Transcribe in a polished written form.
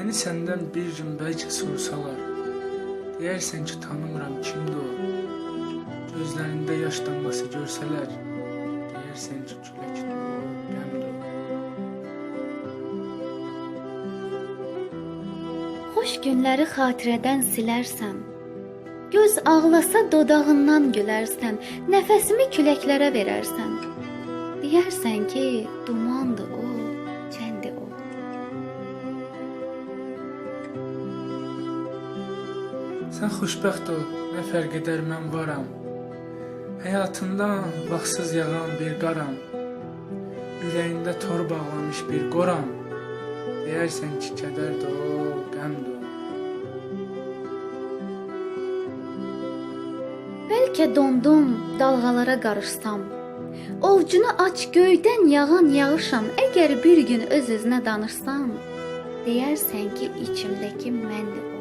Məni səndən bir gün bəlkə sorsalar, deyərsən ki, tanımıram kimdir o. Gözlərində yaş damlası görsələr, deyərsən ki, küləkdir o, qəmdir o. Xoş günləri xatirədən silərsən, göz ağlasa dodağından gülərsən, nəfəsimi küləklərə verərsən. Deyərsən ki, dumandır o, cəndir o. Sən xoşbəxt ol, nə fərq edər mən varam. Həyatımdan vaxtsız yağan bir qaram. Ürəyində tor bağlamış bir qoram. Deyərsən ki, kədərdir o, qəmdir o. Bəlkə dondum, dalğalara qarışsam, ovcunu aç göydən yağan yağışam, əgər bir gün öz-özünə danışsam, deyərsən ki, içimdəki məndir o.